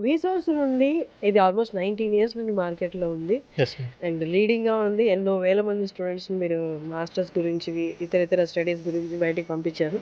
వీసోర్స్ నుండి ఇది almost 19 years నుండి మార్కెట్‌లో ఉంది. Yes ma'am. అండ్ లీడింగ్‌గా ఉంది. ఎన్నో వేల మంది స్టూడెంట్స్‌ని మీరు మాస్టర్స్ గురించి, ఇతర స్టడీస్ గురించి బయటికి పంపించారు.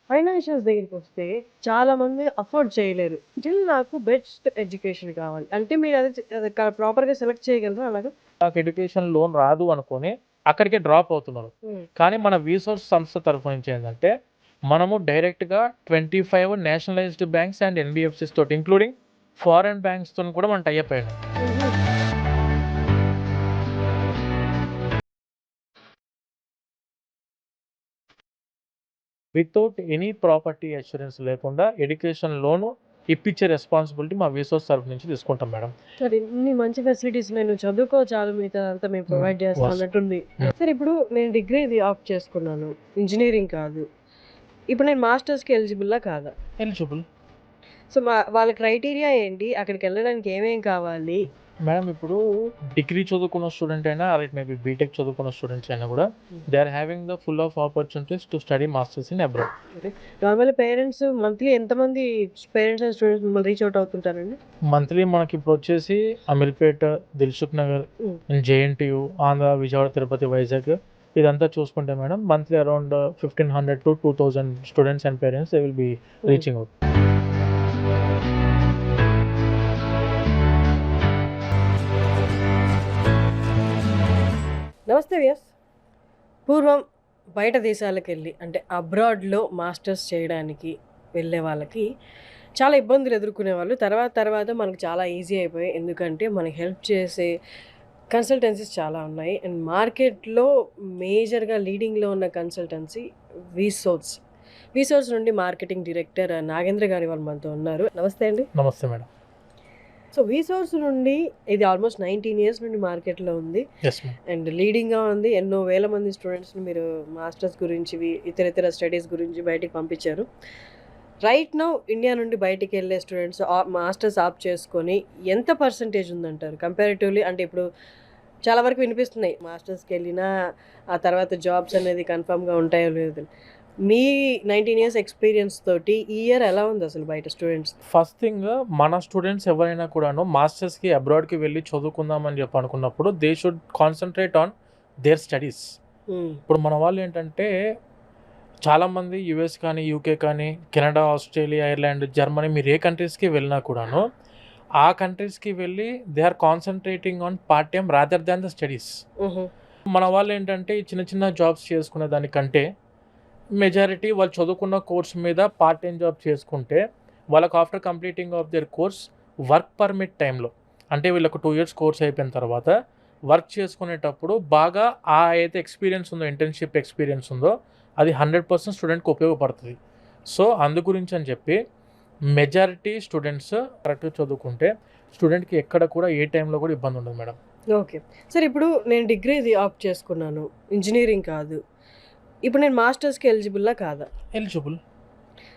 ఫైనాన్షియల్స్ దగ్గరికొస్తే చాలామంది అఫోర్డ్ చేయలేరు. స్టిల్ నాకు బెస్ట్ ఎడ్యుకేషన్ కావాలి. అంటే మీరు అది ప్రాపర్‌గా సెలెక్ట్ చేయగలరా అలాగా? నాకు ఎడ్యుకేషన్ లోన్ రాదు అనుకోని అక్కడికే డ్రాప్ అవుతున్నారు. హ్మ్. కానీ మన వీసోర్స్ సంస్థ తరఫు నుంచి ఏందంటే, మనము డైరెక్ట్‌గా 25 నేషనలైజ్డ్ బ్యాంక్స్ అండ్ ఎన్‌బీఎఫ్‌సిస్ తోటి ఇంక్లూడింగ్ ఫారెన్ బ్యాంక్స్‌తోని కూడా మనం టై అప్ అయ్యాం. హుహు. వితౌట్ ఎనీ ప్రాపర్టీ అష్యూరెన్స్ లేకుండా ఎడ్యుకేషన్ లోన్ ఇప్పించే రెస్పాన్సిబిలిటీ మా వీసోర్స్ తరఫు నుంచి తీసుకుంటాం మేడం. సరే ఇన్ని మంచి ఫెసిలిటీస్ నేను చదువుకో చాలు మిగతాదంతా మేము ప్రొవైడ్ చేస్తాం వాస్ అన్నట్టుంది. హ్మ్. సరే ఇప్పుడు నేను డిగ్రీది ఆప్ట్ చేసుకున్నాను. ఇంజినీరింగ్ కాదు. ఇప్పుడు నేను మాస్టర్స్‌కి ఎలిజిబుల్లా కాదా? ఎలిజిబుల్. సో, వాళ్ళ క్రైటీరియా ఏంటి? అక్కడికెళ్ళడానికి ఏమేం కావాలి? మేడం ఇప్పుడు డిగ్రీ చదువుకున్న స్టూడెంట్ అయినా or it may be BTech చదువుకున్న స్టూడెంట్స్ అయినా కూడా they are having the full of opportunities to study masters in abroad. నార్మల్‌గా పేరెంట్స్ మంత్లీ ఎంతమంది పేరెంట్స్ అండ్ స్టూడెంట్స్ మిమ్మల్ని రీచ్ అవుట్ అవుతుంటారండి? మంత్లీ మనకి ఇప్పుడు వచ్చేసి అమీర్పేట, దిల్సుఖ్ నగర్, హ్మ్. జేఎన్టీయు, ఆంధ్ర, విజయవాడ, తిరుపతి, వైజాగ్ ఇదంతా చూసుకుంటే madam monthly around 1500 to 2000 students and parents they will be reaching out. నమస్తే వ్యాస్. పూర్వం బయట దేశాలకెళ్ళి అంటే అబ్రాడ్‌లో మాస్టర్స్ చేయడానికి వెళ్ళే వాళ్ళకి చాలా ఇబ్బందులు ఎదుర్కొనేవాళ్ళు. తర్వాత మనకు చాలా ఈజీ అయిపోయాయి. ఎందుకంటే మనకి హెల్ప్ చేసే కన్సల్టెన్సీస్ చాలా ఉన్నాయి. అండ్ మార్కెట్‌లో మేజర్‌గా లీడింగ్‌లో ఉన్న కన్సల్టెన్సీ వీసోర్స్. వీసోర్స్ నుండి మార్కెటింగ్ డైరెక్టర్ నాగేంద్ర గారు ఇవాళ మనతో ఉన్నారు. నమస్తే అండి. నమస్తే మేడం. సో, వీసోర్స్ నుండి ఇది ఆల్మోస్ట్ 19 ఇయర్స్ నుండి మార్కెట్‌లో ఉంది. Yes ma'am. అండ్ లీడింగ్‌గా ఉంది. ఎన్నో వేల మంది స్టూడెంట్స్‌ని మీరు మాస్టర్స్ గురించి, ఇతర స్టడీస్ గురించి బయటికి పంపించారు. రైట్ నౌ ఇండియా నుండి బయటికెళ్ళే స్టూడెంట్స్ మాస్టర్స్ ఆప్ట్ చేసుకొని ఎంత పర్సెంటేజ్ ఉందంటారు? కంపారిటివ్‌లీ అంటే ఇప్పుడు చాలా వరకు వినిపిస్తున్నాయి. మాస్టర్స్‌కెళ్ళినా ఆ తర్వాత జాబ్స్ అనేది కన్ఫర్మ్‌గా ఉంటాయో లేదో. మీ 19 ఇయర్స్ ఎక్స్‌పీరియన్స్ తోటి ఈ ఇయర్ ఎలా ఉంది అసలు బయట స్టూడెంట్స్? ఫస్ట్ థింగ్ మన స్టూడెంట్స్ ఎవరైనా కూడాను మాస్టర్స్‌కి అబ్రాడ్‌కి వెళ్ళి చదువుకుందామని చెప్పి అనుకున్నప్పుడు they should concentrate on their studies. హ్మ్. ఇప్పుడు మన వాళ్ళు ఏంటంటే చాలామంది యూఎస్ కానీ, యూకే కానీ, కెనడా, ఆస్ట్రేలియా, ఐర్లాండ్, జర్మనీ మీరు ఏ కంట్రీస్‌కి వెళ్ళినా కూడాను ఆ కంట్రీస్‌కి వెళ్ళి they are concentrating on part time rather than the studies. హుహు. మన వాళ్ళు ఏంటంటే ఈ చిన్న చిన్న జాబ్స్ చేసుకునే దానికంటే మెజారిటీ వాళ్ళు చదువుకున్న కోర్స్ మీద పార్ట్ టైమ్ జాబ్ చేసుకుంటే వాళ్ళకి after completing of their course work permit టైంలో అంటే వీళ్ళకు 2 ఇయర్స్ కోర్స్ అయిపోయిన తర్వాత వర్క్ చేసుకునేటప్పుడు బాగా ఆ అయితే ఎక్స్పీరియన్స్ ఉందో ఇంటర్న్షిప్ ఎక్స్పీరియన్స్ ఉందో అది 100% స్టూడెంట్కి ఉపయోగపడుతుంది. సో అందు గురించి అని చెప్పి మెజారిటీ స్టూడెంట్స్ కరెక్ట్గా చదువుకుంటే స్టూడెంట్కి ఎక్కడ కూడా ఏ టైంలో కూడా ఇబ్బంది ఉండదు మేడం. ఓకే. సరే ఇప్పుడు నేను డిగ్రీది ఆప్ట్ చేసుకున్నాను. ఇంజినీరింగ్ కాదు. ఇప్పుడు నేను మాస్టర్స్‌కి ఎలిజిబుల్లా కాదా? ఎలిజిబుల్.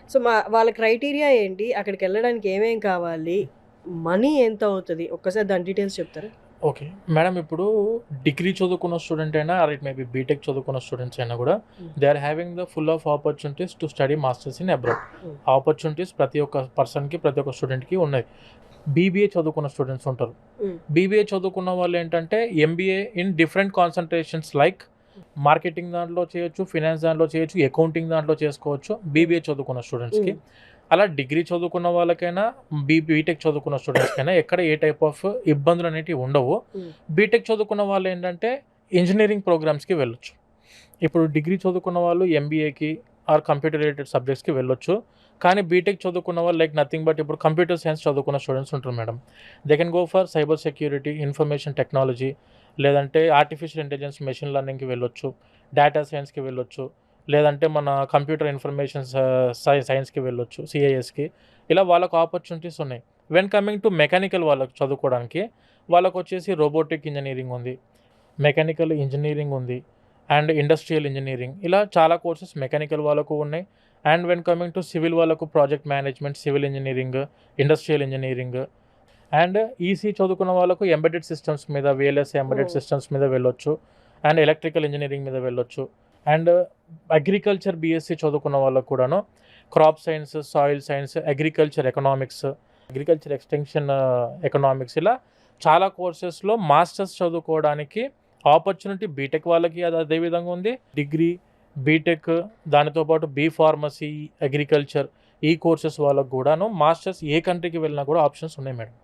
సో, వాళ్ళ క్రైటీరియా ఏంటి? అక్కడికెళ్ళడానికి ఏమేం కావాలి? మనీ ఎంత అవుతది? ఒక్కసారి దాని డీటెయిల్స్ చెప్తారా? ఓకే. మేడం ఇప్పుడు డిగ్రీ చదువుకున్న స్టూడెంట్ అయినా or it may be BTech చదువుకున్న స్టూడెంట్స్ అయినా కూడా hmm. They are having the full of opportunities to study masters in abroad. Hmm. Opportunities ప్రతి ఒక్క పర్సన్‌కి, ప్రతి ఒక్క స్టూడెంట్‌కి ఉన్నాయి. బీబీఏ చదువుకున్న స్టూడెంట్స్ ఉంటారు. హ్మ్. బీబీఏ చదువుకున్న వాళ్ళు ఏంటంటే MBA in different concentrations like marketing దాంట్లో చేయొచ్చు, ఫినాన్స్ దాంట్లో చేయొచ్చు, అకౌంటింగ్ దాంట్లో చేసుకోవచ్చు బీబీఏ చదువుకున్న స్టూడెంట్స్‌కి. హ్మ్. అలా డిగ్రీ చదువుకున్న వాళ్ళకైనా, బీటెక్ చదువుకున్న స్టూడెంట్స్‌కైనా ఎక్కడ ఏ టైప్ ఆఫ్ ఇబ్బందులు అనేటివి ఉండవు. హ్మ్. బీటెక్ చదువుకున్న వాళ్ళు ఏంటంటే ఇంజినీరింగ్ ప్రోగ్రామ్స్‌కి వెళ్ళొచ్చు. ఇప్పుడు డిగ్రీ చదువుకున్న వాళ్ళు ఎంబీఏకి ఆర్ కంప్యూటర్ రిలేటెడ్ సబ్జెక్ట్స్‌కి వెళ్ళొచ్చు. కానీ బీటెక్ చదువుకున్న వాళ్ళు లైక్ నథింగ్ బట్ ఇప్పుడు కంప్యూటర్ సైన్స్ చదువుకున్న స్టూడెంట్స్ ఉంటారు madam. They can go for cyber security, information technology లేదంటే ఆర్టిఫిషియల్ ఇంటెలిజెన్స్, మెషిన్ లెర్నింగ్‌కి వెళ్ళొచ్చు. డేటా సైన్స్‌కి వెళ్ళొచ్చు. లేదంటే మన కంప్యూటర్ ఇన్ఫర్మేషన్ సైన్స్‌కి వెళ్ళొచ్చు. సీఐఎస్‌కి ఇలా వాళ్ళకు ఆపర్చునిటీస్ ఉన్నాయి. వెన్ కమింగ్ టు మెకానికల్ వాళ్ళకి చదువుకోవడానికి వాళ్ళకొచ్చేసి రోబోటిక్ ఇంజినీరింగ్ ఉంది. మెకానికల్ ఇంజినీరింగ్ ఉంది. అండ్ ఇండస్ట్రియల్ ఇంజినీరింగ్ ఇలా చాలా కోర్సెస్ మెకానికల్ వాళ్ళకు ఉన్నాయి. And when coming to civil వాళ్ళకు project management, civil engineering, industrial engineering. And EC చదువుకున్న వాళ్ళకు ఎంబెడెడ్ సిస్టమ్స్ మీద, విఎల్ఎస్ ఎంబెడెడ్ సిస్టమ్స్ మీద వెళ్ళొచ్చు. అండ్ ఎలక్ట్రికల్ ఇంజనీరింగ్ మీద వెళ్ళొచ్చు. అండ్ అగ్రికల్చర్ బీఎస్సీ చదువుకున్న వాళ్ళకు కూడాను crop science, soil science, agriculture economics, agriculture extension economics, ఇలా చాలా కోర్సెస్లో మాస్టర్స్ చదువుకోవడానికి ఆపర్చునిటీ బీటెక్ వాళ్ళకి అది అదే విధంగా ఉంది. డిగ్రీ, బీటెక్, దానితో పాటు బీ ఫార్మసీ, అగ్రికల్చర్ ఈ కోర్సెస్ వాళ్ళకు కూడాను మాస్టర్స్ ఏ కంట్రీకి వెళ్ళినా కూడా ఆప్షన్స్ ఉన్నాయి మేడం.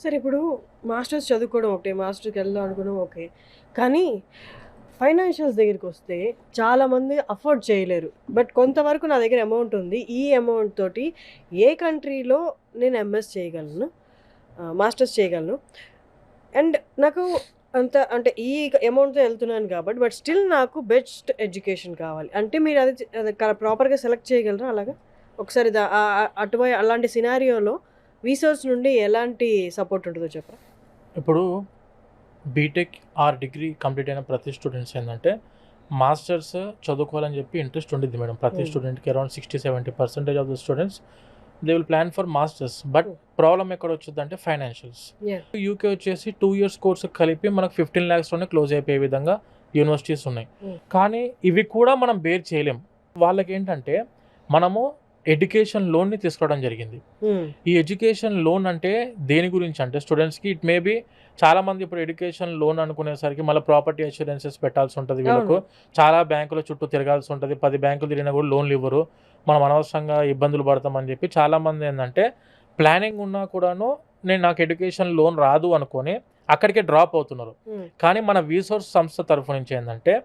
సరే, ఇప్పుడు మాస్టర్స్ చదువుకోవడం ఒకటే, మాస్టర్కి వెళ్దాం అనుకోవడం ఓకే, కానీ ఫైనాన్షియల్స్ దగ్గరికి వస్తే చాలామంది అఫోర్డ్ చేయలేరు. బట్ కొంతవరకు నా దగ్గర అమౌంట్ ఉంది, ఈ అమౌంట్ తోటి ఏ కంట్రీలో నేను ఎంఎస్ చేయగలను, మాస్టర్స్ చేయగలను, అండ్ నాకు అంత అంటే ఈ అమౌంట్తో వెళ్తున్నాను కాబట్టి, బట్ స్టిల్ నాకు బెస్ట్ ఎడ్యుకేషన్ కావాలి అంటే మీరు అది ప్రాపర్గా సెలెక్ట్ చేయగలరా? అలాగా ఒకసారి అటువైపు అలాంటి సినారియోలో రీసోర్స్ నుండి ఎలాంటి సపోర్ట్ ఉంటుందో చెప్పరా? ఇప్పుడు బీటెక్ ఆర్ డిగ్రీ కంప్లీట్ అయిన ప్రతి స్టూడెంట్స్ ఏంటంటే మాస్టర్స్ చదువుకోవాలని చెప్పి ఇంట్రెస్ట్ ఉండిద్ది మేడం. ప్రతి స్టూడెంట్కి around 60-70% of the students they will plan for masters. But problem ఎక్కడ వచ్చిందంటే ఫైనాన్షియల్స్. యూకే వచ్చేసి 2 years కోర్సు కలిపి మనకు 15 lakhsలోనే క్లోజ్ అయిపోయే విధంగా యూనివర్సిటీస్ ఉన్నాయి. కానీ ఇవి కూడా మనం బేర్ చేయలేం. వాళ్ళకి ఏంటంటే మనము ఎడ్యుకేషన్ లోన్ని తీసుకోవడం జరిగింది. ఈ ఎడ్యుకేషన్ లోన్ అంటే దేని గురించి అంటే స్టూడెంట్స్కి ఇట్ మే బి చాలామంది ఇప్పుడు ఎడ్యుకేషన్ లోన్ అనుకునేసరికి మళ్ళీ ప్రాపర్టీ అష్యూరెన్సెస్ పెట్టాల్సి ఉంటుంది వీళ్ళకు. చాలా బ్యాంకుల చుట్టూ తిరగాల్సి ఉంటుంది. 10 బ్యాంకులు తిరిగినా కూడా లోన్లు ఇవ్వరు. మనం అనవసరంగా ఇబ్బందులు పడతామని చెప్పి చాలామంది ఏంటంటే ప్లానింగ్ ఉన్నా కూడాను నాకు ఎడ్యుకేషన్ లోన్ రాదు అనుకొని అక్కడికే డ్రాప్ అవుతున్నారు. కానీ మన రీసోర్స్ సంస్థ తరఫు నుంచి ఏంటంటే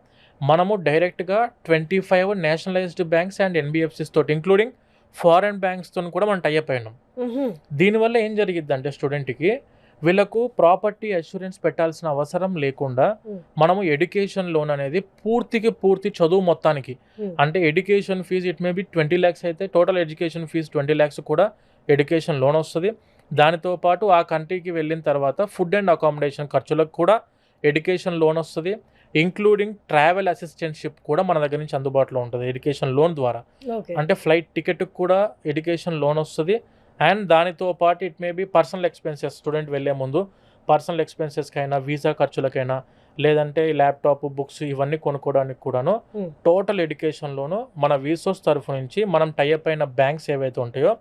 మనము డైరెక్ట్గా 25 నేషనలైజ్డ్ బ్యాంక్స్ అండ్ ఎన్బిఎఫ్సిస్ తోటి ఇంక్లూడింగ్ ఫారెన్ బ్యాంక్స్తో కూడా మనం టైఅప్ అయినాం. దీనివల్ల ఏం జరిగిద్ది అంటే స్టూడెంట్కి వీళ్ళకు ప్రాపర్టీ అష్యూరెన్స్ పెట్టాల్సిన అవసరం లేకుండా మనము ఎడ్యుకేషన్ లోన్ అనేది పూర్తి చదువు మొత్తానికి అంటే education fees it may be 20 lakhs అయితే టోటల్ ఎడ్యుకేషన్ ఫీజు 20 lakhs కూడా ఎడ్యుకేషన్ లోన్ వస్తుంది. దానితో పాటు ఆ కంట్రీకి వెళ్ళిన తర్వాత ఫుడ్ అండ్ అకామిడేషన్ ఖర్చులకు కూడా ఎడ్యుకేషన్ లోన్ వస్తుంది. ఇంక్లూడింగ్ ట్రావెల్ అసిస్టెంట్షిప్ కూడా మన దగ్గర నుంచి అందుబాటులో ఉంటుంది ఎడ్యుకేషన్ లోన్ ద్వారా. అంటే ఫ్లైట్ టికెట్కి కూడా ఎడ్యుకేషన్ లోన్ వస్తుంది. అండ్ దానితో పాటు it may B personal expenses, student వెళ్ళే ముందు పర్సనల్ ఎక్స్పెన్సెస్కైనా, వీసా ఖర్చులకైనా, లేదంటే ల్యాప్టాప్, బుక్స్ ఇవన్నీ కొనుక్కోవడానికి కూడాను టోటల్ ఎడ్యుకేషన్లోను మన రీసోర్స్ తరఫు నుంచి మనం టైఅప్ అయిన బ్యాంక్స్ ఏవైతే ఉంటాయో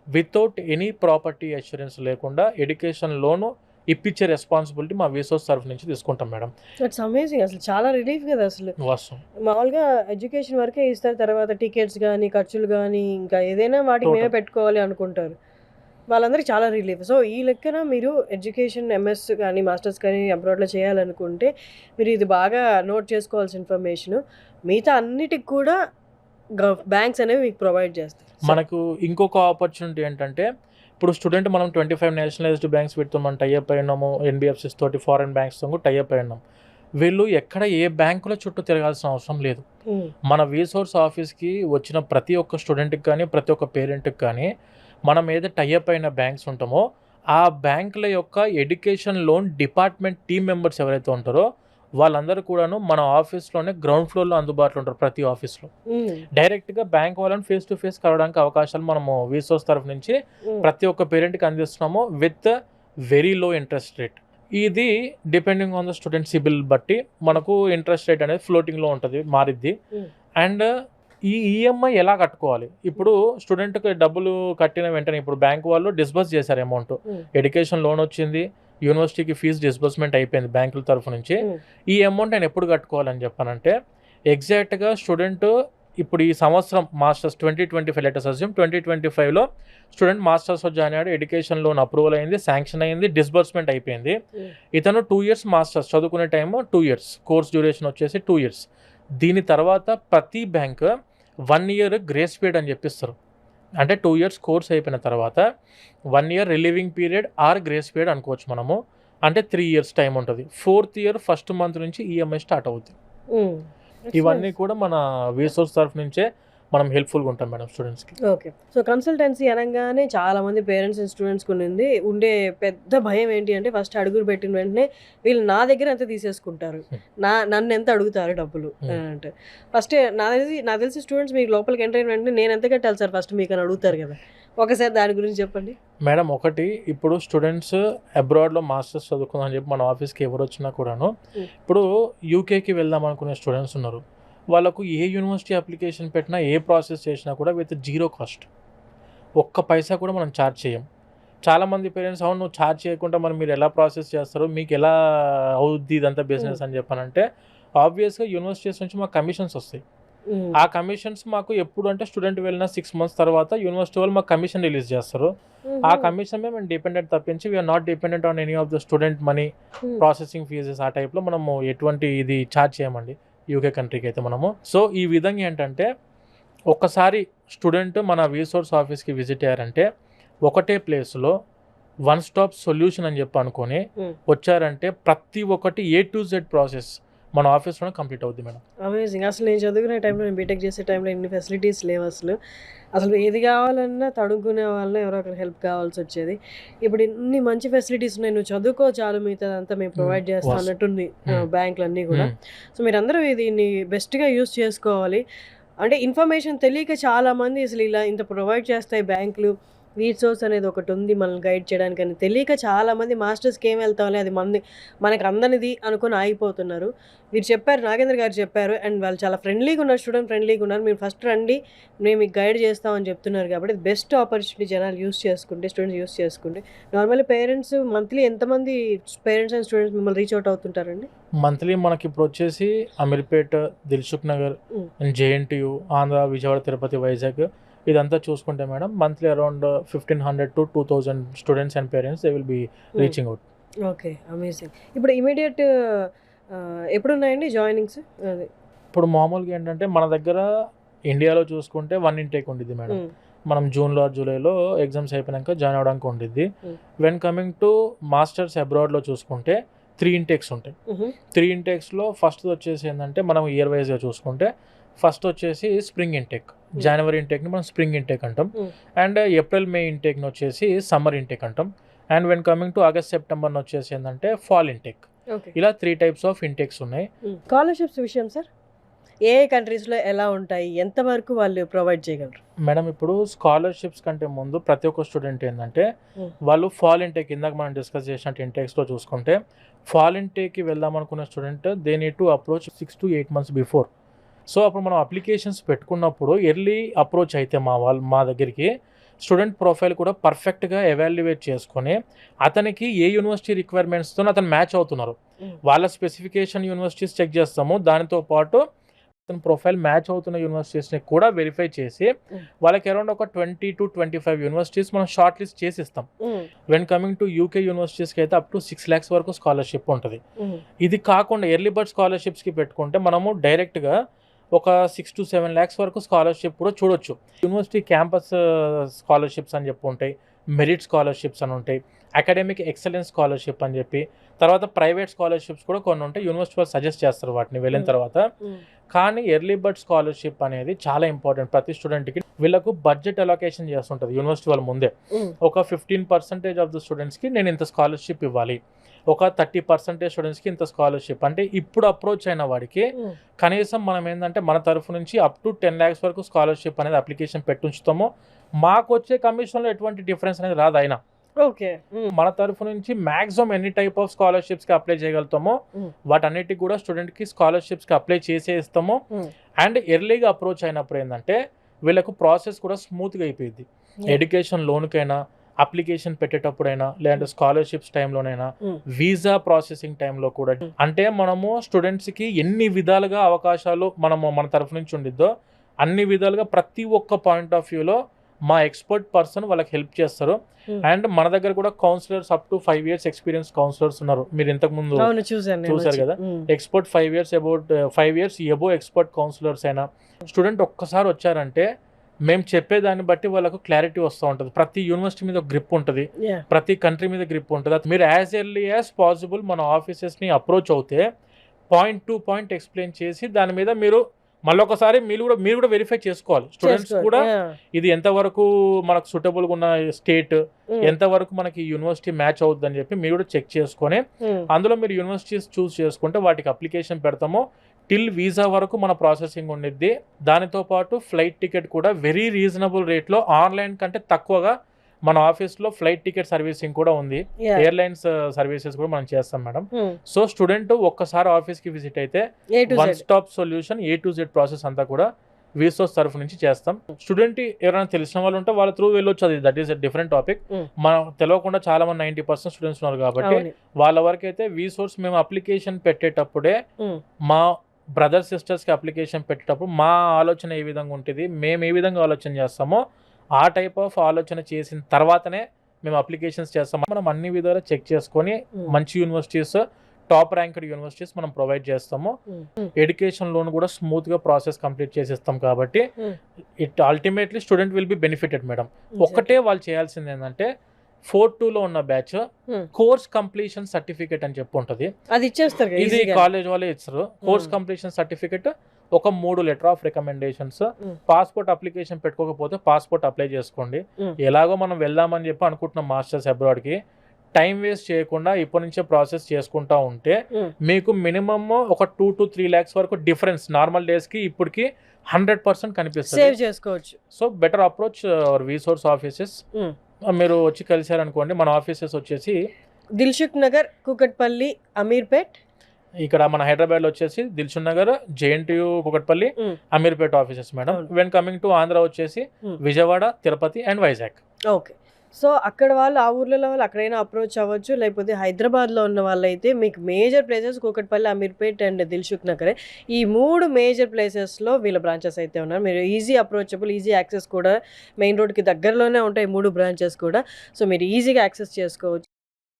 వితౌట్ ఎనీ ప్రాపర్టీ అష్యూరెన్స్ లేకుండా ఎడ్యుకేషన్ లోను ఇప్పించే రెస్పాన్సిబిలిటీ మా రీసోర్స్ తరఫు నుంచి తీసుకుంటాం మేడం. It's amazing. అసలు చాలా రిలీఫ్ కదా. అసలు వాస్తవం మామూలుగా ఎడ్యుకేషన్ వరకే ఇస్తారు, తర్వాత టికెట్స్ కానీ, ఖర్చులు కానీ, ఇంకా ఏదైనా వాటికి మేమే పెట్టుకోవాలి అనుకుంటారు. వాళ్ళందరికీ చాలా రిలీఫ్. సో ఈ లెక్కన మీరు ఎడ్యుకేషన్ ఎంఎస్ కానీ మాస్టర్స్ కానీ అబ్రాడ్లో చేయాలనుకుంటే మీరు ఇది బాగా నోట్ చేసుకోవాల్సిన ఇన్ఫర్మేషన్. మిగతా అన్నిటికి కూడా బ్యాంక్స్ అనేవి మీకు ప్రొవైడ్ చేస్తాయి. మనకు ఇంకొక ఆపర్చునిటీ ఏంటంటే ఇప్పుడు స్టూడెంట్ మనం 25 నేషనలైజ్డ్ బ్యాంక్స్ పెడుతూ మనం టైఅప్ అయినాము, ఎన్బిఎఫ్సిస్ తోటి, ఫారెన్ బ్యాంక్స్తో కూడా టైఅప్ అయినాం. వీళ్ళు ఎక్కడ ఏ బ్యాంకుల చుట్టూ తిరగాల్సిన అవసరం లేదు. మన రీసోర్స్ ఆఫీస్కి వచ్చిన ప్రతి ఒక్క స్టూడెంట్కి కానీ, ప్రతి ఒక్క పేరెంట్కి కానీ మనం ఏదో టైఅప్ అయిన బ్యాంక్స్ ఉంటామో ఆ బ్యాంకుల యొక్క education loan department team members ఎవరైతే ఉంటారో వాళ్ళందరూ కూడాను మన ఆఫీస్లోనే గ్రౌండ్ ఫ్లోర్లో అందుబాటులో ఉంటారు. ప్రతి ఆఫీస్లో డైరెక్ట్గా బ్యాంక్ వాళ్ళని ఫేస్ టు ఫేస్ కలవడానికి అవకాశాలు మనము రీసోర్స్ తరఫు నుంచి ప్రతి ఒక్క పేరెంట్కి అందిస్తున్నాము with very low interest rate. ఇది depending on the student CIBIL బట్టి మనకు ఇంట్రెస్ట్ రేట్ అనేది ఫ్లోటింగ్లో ఉంటుంది, మారిద్ది. అండ్ ఈ ఈఎంఐ ఎలా కట్టుకోవాలి? ఇప్పుడు స్టూడెంట్కి డబ్బులు కట్టిన వెంటనే ఇప్పుడు బ్యాంక్ వాళ్ళు డిస్బర్స్ చేశారు అమౌంట్, ఎడ్యుకేషన్ లోన్ వచ్చింది, యూనివర్సిటీకి ఫీజు డిస్బర్స్మెంట్ అయిపోయింది బ్యాంకుల తరఫు నుంచి. ఈ అమౌంట్ నేను ఎప్పుడు కట్టుకోవాలని చెప్పానంటే ఎగ్జాక్ట్గా స్టూడెంట్ ఇప్పుడు ఈ సంవత్సరం మాస్టర్స్ 2025 లెటర్స్ అస్యూమ్ 2025లో స్టూడెంట్ మాస్టర్స్లో జాయిన్ అయ్యాడు, ఎడ్యుకేషన్ లోన్ అప్రూవల్ అయింది, శాంక్షన్ అయింది, డిస్బర్స్మెంట్ అయిపోయింది. ఇతను 2 years మాస్టర్స్ చదువుకునే టైము 2 years, కోర్స్ డ్యూరేషన్ వచ్చేసి 2 years. దీని తర్వాత ప్రతి బ్యాంక్ 1 year గ్రేస్ పీరియడ్ అని చెప్పిస్తారు. అంటే 2 years కోర్స్ అయిపోయిన తర్వాత 1 year relieving period are grace period అనుకోవచ్చు మనము. అంటే 3 years టైం ఉంటుంది. 4th year ఫస్ట్ మంత్ నుంచి ఈఎంఐ స్టార్ట్ అవుతుంది. ఇవన్నీ కూడా మన రీసోర్స్ తరఫు నుంచే మనం హెల్ప్ఫుల్గా ఉంటాం మేడం స్టూడెంట్స్కి. ఓకే. సో, కన్సల్టెన్సీ అనంగానే చాలామంది పేరెంట్స్ అండ్ స్టూడెంట్స్‌కి ఉండే పెద్ద భయం ఏంటి అంటే ఫస్ట్ అడుగులు పెట్టిన వెంటనే వీళ్ళు నా దగ్గర ఎంత తీసేసుకుంటారు. నన్నెంత అడుగుతారు డబ్బులు అని అంటే. ఫస్టే నాకు తెలిసి స్టూడెంట్స్ మీకు లోపలికి ఎంటర్ అయిన వెంటనే నేనెంత కట్టాలి సార్ ఫస్ట్ మీకని అడుగుతారు కదా! ఒకసారి దాని గురించి చెప్పండి. మేడం ఒకటి ఇప్పుడు స్టూడెంట్స్ అబ్రాడ్‌లో మాస్టర్స్ చదువుకుందాం అని చెప్పి మన ఆఫీస్‌కి ఎవరొచ్చినా కూడాను ఇప్పుడు యూకేకి వెళ్దాం అనుకునే స్టూడెంట్స్ ఉన్నారు. వాళ్ళకు ఏ యూనివర్సిటీ అప్లికేషన్ పెట్టినా ఏ ప్రాసెస్ చేసినా కూడా విత్ జీరో కాస్ట్. ఒక్క పైసా కూడా మనం ఛార్జ్ చేయం. చాలామంది పేరెంట్స్ అవును నువ్వు ఛార్జ్ చేయకుండా మరి మీరు ఎలా ప్రాసెస్ చేస్తారు? మీకు ఎలా అవుద్ది ఇదంతా బిజినెస్ అని చెప్పానంటే ఆబ్వియస్‌గా యూనివర్సిటీస్ నుంచి మాకు కమిషన్స్ వస్తాయి. ఆ కమిషన్స్ మాకు ఎప్పుడు అంటే స్టూడెంట్ వెళ్ళిన 6 months తర్వాత యూనివర్సిటీ వాళ్ళు మాకు కమిషన్ రిలీజ్ చేస్తారు. ఆ కమిషన్ మీద మేము డిపెండెంట్ తప్పించి we are not dependent on any of the student money processing fees ఆ టైప్లో మనము ఎటువంటి ఇది ఛార్జ్ చేయమండి యూకే కంట్రీకి అయితే మనము. సో ఈ విధంగా ఏంటంటే ఒక్కసారి స్టూడెంట్ మన రీసోర్స్ ఆఫీస్కి విజిట్ అయ్యారంటే ఒకటే ప్లేస్లో వన్ స్టాప్ సొల్యూషన్ అని చెప్పి అనుకొని వచ్చారంటే ప్రతి ఒక్కటి A to Z ప్రాసెస్ మన ఆఫీస్లోనే కంప్లీట్ అవుద్ది మేడం. అమేజింగ్. అసలు నేను చదువుకునే టైంలో నేను బీటెక్ చేసే టైంలో ఇన్ని ఫెసిలిటీస్ లేవు అసలు. అసలు ఏది కావాలన్నా తడుక్కునే వాళ్ళని ఎవరో ఒకరు హెల్ప్ కావాల్సి వచ్చేది. ఇప్పుడు ఇన్ని మంచి ఫెసిలిటీస్ ఉన్నాయి. నువ్వు చదువుకో చాలు మిగతాదంతా మేము ప్రొవైడ్ చేస్తాం అన్నట్టుంది బ్యాంకులన్నీ కూడా. సో మీరందరూ దీన్ని బెస్ట్గా యూస్ చేసుకోవాలి. అంటే ఇన్ఫర్మేషన్ తెలియక చాలామంది అసలు ఇలా ఇంత ప్రొవైడ్ చేస్తాయి బ్యాంకులు, రీసోర్స్ అనేది ఒకటి ఉంది మనల్ని గైడ్ చేయడానికి అని తెలియక చాలామంది మాస్టర్స్కి ఏం వెళ్తామని అది మనకు అందనిది అనుకొని ఆగిపోతున్నారు. మీరు చెప్పారు, నాగేంద్ర గారు చెప్పారు, అండ్ వాళ్ళు చాలా ఫ్రెండ్లీగా ఉన్నారు, స్టూడెంట్ ఫ్రెండ్లీగా ఉన్నారు. మీరు ఫస్ట్ రండి మేము మీకు గైడ్ చేస్తామని చెప్తున్నారు కాబట్టి బెస్ట్ ఆపర్చునిటీ జనాలు యూస్ చేసుకుంటే, స్టూడెంట్స్ యూస్ చేసుకుంటే. నార్మల్లీ పేరెంట్స్ మంత్లీ ఎంతమంది పేరెంట్స్ అండ్ స్టూడెంట్స్ మిమ్మల్ని రీచ్ అవుట్ అవుతుంటారండి? మంత్లీ మనకి ఇప్పుడు వచ్చేసి అమీర్పేట్, దిల్సుఖ్ నగర్, JNTU, ఆంధ్ర, విజయవాడ, తిరుపతి, వైజాగ్ ఇదంతా చూసుకుంటే madam monthly around 1500 to 2000 students and parents they will be reaching out. Okay, amazing. ఇప్పుడు ఇమీడియట్ ఎప్పుడున్నాయండి జాయినింగ్స్? అదే ఇప్పుడు మామూలుగా ఏంటంటే మన దగ్గర ఇండియాలో చూసుకుంటే 1 intake ఉండిద్ది మేడం. మనం జూన్లో జూలైలో ఎగ్జామ్స్ అయిపోయాక జాయిన్ అవడానికి ఉండిద్ది. వెన్ కమింగ్ టు మాస్టర్స్ అబ్రాడ్లో చూసుకుంటే 3 intakes ఉంటాయి. 3 intakesలో ఫస్ట్ వచ్చేసి ఏంటంటే మనం ఇయర్ వైజ్గా చూసుకుంటే ఫస్ట్ వచ్చేసి స్ప్రింగ్ ఇంటేక్, జనవరి ఇంటేక్ని మనం స్ప్రింగ్ ఇంటేక్ అంటాం. అండ్ ఏప్రిల్ మే ఇంటేక్ని వచ్చేసి సమ్మర్ ఇంటేక్ అంటాం. And when coming to August సెప్టెంబర్ని వచ్చేసి ఏంటంటే ఫాల్ ఇంటేక్. ఇలా 3 types ఆఫ్ ఇంటేక్స్ ఉన్నాయి. స్కాలర్షిప్స్ విషయం సార్ ఏ కంట్రీస్లో ఎలా ఉంటాయి, ఎంతవరకు వాళ్ళు ప్రొవైడ్ చేయగలరు? మేడం ఇప్పుడు స్కాలర్షిప్స్ కంటే ముందు ప్రతి ఒక్క స్టూడెంట్ ఏంటంటే వాళ్ళు ఫాల్ ఇంటేక్ ఇందాక మనం డిస్కస్ చేసినట్టు ఇంటేక్స్లో చూసుకుంటే ఫాల్ ఇంటేక్కి వెళ్దాం అనుకున్న student they need to approach 6 to 8 months before. So అప్పుడు మనం అప్లికేషన్స్ పెట్టుకున్నప్పుడు ఎర్లీ అప్రోచ్ అయితే మా దగ్గరికి స్టూడెంట్ ప్రొఫైల్ కూడా పర్ఫెక్ట్గా ఎవాల్యుయేట్ చేసుకొని అతనికి ఏ యూనివర్సిటీ రిక్వైర్మెంట్స్తో అతను మ్యాచ్ అవుతున్నారు వాళ్ళ స్పెసిఫికేషన్ యూనివర్సిటీస్ చెక్ చేస్తాము. దానితో పాటు అతని ప్రొఫైల్ మ్యాచ్ అవుతున్న యూనివర్సిటీస్ని కూడా వెరిఫై చేసి వాళ్ళకి అరౌండ్ ఒక 20 to 25 యూనివర్సిటీస్ మనం షార్ట్ లిస్ట్ చేసి ఇస్తాం. వెన్ కమింగ్ టు UK యూనివర్సిటీస్కి అయితే అప్ టు 6 lakhs వరకు స్కాలర్షిప్ ఉంటుంది. ఇది కాకుండా ఎర్లీ బర్డ్ స్కాలర్షిప్స్కి పెట్టుకుంటే మనము డైరెక్ట్గా ఒక 6 to 7 lakhs వరకు స్కాలర్షిప్ కూడా చూడొచ్చు. యూనివర్సిటీ క్యాంపస్ స్కాలర్షిప్స్ అని చెప్పి ఉంటాయి, మెరిట్ స్కాలర్షిప్స్ అని ఉంటాయి, అకాడమిక్ ఎక్సలెన్స్ స్కాలర్షిప్ అని చెప్పి, తర్వాత ప్రైవేట్ స్కాలర్షిప్స్ కూడా కొన్ని ఉంటాయి. యూనివర్సిటీ వాళ్ళు సజెస్ట్ చేస్తారు వాటిని వెళ్ళిన తర్వాత. కానీ ఎర్లీ బర్డ్ స్కాలర్షిప్ అనేది చాలా ఇంపార్టెంట్. ప్రతి స్టూడెంట్కి వీళ్ళకు బడ్జెట్ అలొకేషన్ చేస్తుంటుంది యూనివర్సిటీ వాళ్ళ ముందే. ఒక 15% ఆఫ్ ద స్టూడెంట్స్కి నేను ఇంత స్కాలర్షిప్ ఇవ్వాలి, ఒక 30% స్టూడెంట్స్కి ఇంత స్కాలర్షిప్. అంటే ఇప్పుడు అప్రోచ్ అయిన వాడికి కనీసం మనం ఏంటంటే మన తరఫు నుంచి అప్ టు 10 lakhs వరకు స్కాలర్షిప్ అనేది అప్లికేషన్ పెట్టి ఉంచుతాము. మాకు వచ్చే కమిషన్లో ఎటువంటి డిఫరెన్స్ అనేది రాదు. అయినా ఓకే మన తరఫు నుంచి మ్యాక్సిమం ఎన్ని టైప్ ఆఫ్ స్కాలర్షిప్స్కి అప్లై చేయగలుగుతామో వాటన్నిటికి కూడా స్టూడెంట్కి స్కాలర్షిప్స్కి అప్లై చేసే ఇస్తాము. అండ్ ఎర్లీగా అప్రోచ్ అయినప్పుడు ఏంటంటే వీళ్ళకు ప్రాసెస్ కూడా స్మూత్గా అయిపోయింది. ఎడ్యుకేషన్ లోన్కైనా, అప్లికేషన్ పెట్టేటప్పుడైనా, లేదంటే స్కాలర్షిప్స్ టైంలోనైనా, వీసా ప్రాసెసింగ్ టైంలో కూడా. అంటే మనము స్టూడెంట్స్కి ఎన్ని విధాలుగా అవకాశాలు మన తరఫు నుంచి ఉండిద్దో అన్ని విధాలుగా ప్రతి ఒక్క పాయింట్ ఆఫ్ వ్యూలో మా ఎక్స్పర్ట్ పర్సన్ వాళ్ళకి హెల్ప్ చేస్తారు. అండ్ మన దగ్గర కూడా counsellors up to 5 years experience counsellors ఉన్నారు. మీరు ఇంతకు ముందు చూసారు కదా, expert 5 years above expert counsellors అయినా స్టూడెంట్ ఒక్కసారి వచ్చారంటే మేము చెప్పేదాన్ని బట్టి వాళ్ళకు క్లారిటీ వస్తూ ఉంటుంది. ప్రతి యూనివర్సిటీ మీద గ్రిప్ ఉంటుంది, ప్రతి కంట్రీ మీద గ్రిప్ ఉంటుంది. మీరు యాజ్ ఎర్లీ యాజ్ పాసిబుల్ మన ఆఫీసెస్ని అప్రోచ్ అవుతే పాయింట్ టు పాయింట్ ఎక్స్ప్లెయిన్ చేసి దాని మీద మీరు మళ్ళీ ఒకసారి మీరు కూడా వెరిఫై చేసుకోవాలి. స్టూడెంట్స్ కూడా ఇది ఎంతవరకు మనకు సూటబుల్గా ఉన్న స్టేట్, ఎంతవరకు మనకి యూనివర్సిటీ మ్యాచ్ అవుతుందని చెప్పి మీరు కూడా చెక్ చేసుకొని అందులో మీరు యూనివర్సిటీస్ చూస్ చేసుకుంటే వాటికి అప్లికేషన్ పెడతాము. టిల్ వీసా వరకు మన ప్రాసెసింగ్ ఉండిద్ది. దానితో పాటు ఫ్లైట్ టికెట్ కూడా వెరీ రీజనబుల్ రేట్లో ఆన్లైన్ కంటే తక్కువగా మన ఆఫీస్లో ఫ్లైట్ టికెట్ సర్వీసింగ్ కూడా ఉంది. ఎయిర్లైన్స్ సర్వీసెస్ కూడా మనం చేస్తాం మేడం. సో స్టూడెంట్ ఒక్కసారి ఆఫీస్కి విజిట్ అయితే one stop solution A to Z process అంతా కూడా వీసోస్ తరఫు నుంచి చేస్తాం. స్టూడెంట్ ఎవరైనా తెలిసిన వాళ్ళు ఉంటే వాళ్ళ త్రూ వెళ్ళొచ్చు, అది that is a different topic. మనం తెలియకుండా చాలా మంది 90% స్టూడెంట్స్ ఉన్నారు కాబట్టి వాళ్ళ వరకు అయితే వీసోర్స్ మేము అప్లికేషన్ పెట్టేటప్పుడే మా బ్రదర్ సిస్టర్స్కి అప్లికేషన్ పెట్టేటప్పుడు మా ఆలోచన ఏ విధంగా ఉంటుంది, మేము ఏ విధంగా ఆలోచన చేస్తామో ఆ టైప్ ఆఫ్ ఆలోచన చేసిన తర్వాతనే మేము అప్లికేషన్స్ చేస్తాము. మనం అన్ని విధాలు చెక్ చేసుకొని మంచి యూనివర్సిటీస్, టాప్ ర్యాంక్డ్ యూనివర్సిటీస్ మనం ప్రొవైడ్ చేస్తాము. ఎడ్యుకేషన్ లోన్ కూడా స్మూత్ గా ప్రాసెస్ కంప్లీట్ చేసేస్తాం కాబట్టి it ultimately student will be benefited madam. ఒక్కటే వాళ్ళు చేయాల్సింది ఏంటంటే 4-2లో ఉన్న బ్యాచ్ కోర్స్ కంప్లీషన్ సర్టిఫికేట్ అని చెప్పి ఉంటుంది, అది ఇచ్చేస్తారు. ఇది కాలేజ్ వాళ్ళే ఇస్తారు. కోర్స్ కంప్లీషన్ సర్టిఫికేట్, ఒక 3 letter of recommendations, passport application పెట్టుకోకపోతే పాస్పోర్ట్ అప్లై చేసుకోండి. ఎలాగో మనం వెళ్దామని చెప్పి అనుకుంటున్నాం మాస్టర్స్ అబ్రాడ్కి, టైం వేస్ట్ చేయకుండా ఇప్పటి నుంచే ప్రాసెస్ చేసుకుంటా ఉంటే మీకు మినిమమ్ ఒక 2 to 3 lakhs వరకు డిఫరెన్స్ నార్మల్ డేస్కి ఇప్పటికి 100% కనిపిస్తుంది. సేవ్ చేసుకోవచ్చు. So better approach hour వీసోర్స్ offices. మీరు వచ్చి కలిసారనుకోండి, మన ఆఫీసెస్ వచ్చేసి దిల్సుఖ్ నగర్, కూకట్పల్లి, అమీర్పేట్. ఇక్కడ మన హైదరాబాద్లో వచ్చేసి Dilsukhnagar, JNTU, Kukatpally, Ameerpet offices madam. When coming to Andhra వచ్చేసి Vijayawada, Tirupati and Vizag. Okay. So అక్కడ వాళ్ళు, ఆ ఊర్లలో వాళ్ళు అక్కడైనా అప్రోచ్ అవ్వచ్చు. లేకపోతే హైదరాబాద్లో ఉన్న వాళ్ళు అయితే మీకు major places Kukatpally, Ameerpet and దిల్సుఖ్ నగరే. ఈ 3 మేజర్ ప్లేసెస్లో వీళ్ళ బ్రాంచెస్ అయితే ఉన్నారు. మీరు ఈజీ అప్రోచబుల్, ఈజీ యాక్సెస్ కూడా, మెయిన్ రోడ్కి దగ్గరలోనే ఉంటాయి 3 బ్రాంచెస్ కూడా. సో మీరు ఈజీగా యాక్సెస్ చేసుకోవచ్చు.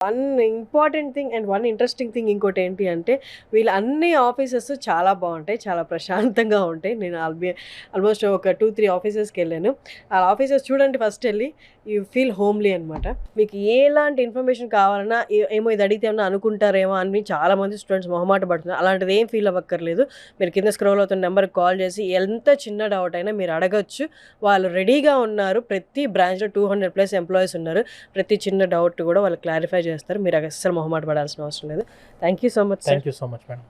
One important thing and one interesting thing ఇంకోటి ఏంటి అంటే వీళ్ళ అన్ని ఆఫీసెస్ చాలా బాగుంటాయి, చాలా ప్రశాంతంగా ఉంటాయి. నేను ఆల్మోస్ట్ ఒక 2-3 ఆఫీసెస్కి వెళ్ళాను. ఆ ఆఫీసెస్ చూడండి, ఫస్ట్ వెళ్ళి యూ ఫీల్ హోమ్లీ అనమాట. మీకు ఎలాంటి ఇన్ఫర్మేషన్ కావాలన్నా ఏమో ఇది అడిగితే ఏమన్నా అనుకుంటారేమో అని చాలామంది స్టూడెంట్స్ మొహమాట పడుతున్నారు. అలాంటిది ఏం ఫీల్ అవ్వక్కర్లేదు. మీరు కింద స్క్రోల్ అవుతున్న నెంబర్కి కాల్ చేసి ఎంత చిన్న డౌట్ అయినా మీరు అడగచ్చు. వాళ్ళు రెడీగా ఉన్నారు. ప్రతి బ్రాంచ్లో 200+ ఎంప్లాయీస్ ఉన్నారు. ప్రతి చిన్న డౌట్ కూడా వాళ్ళు క్లారిఫై చేస్తారు. మీరు అసలు మొహమాట పడాల్సిన అవసరం లేదు. Thank you so much. Thank you so much madam.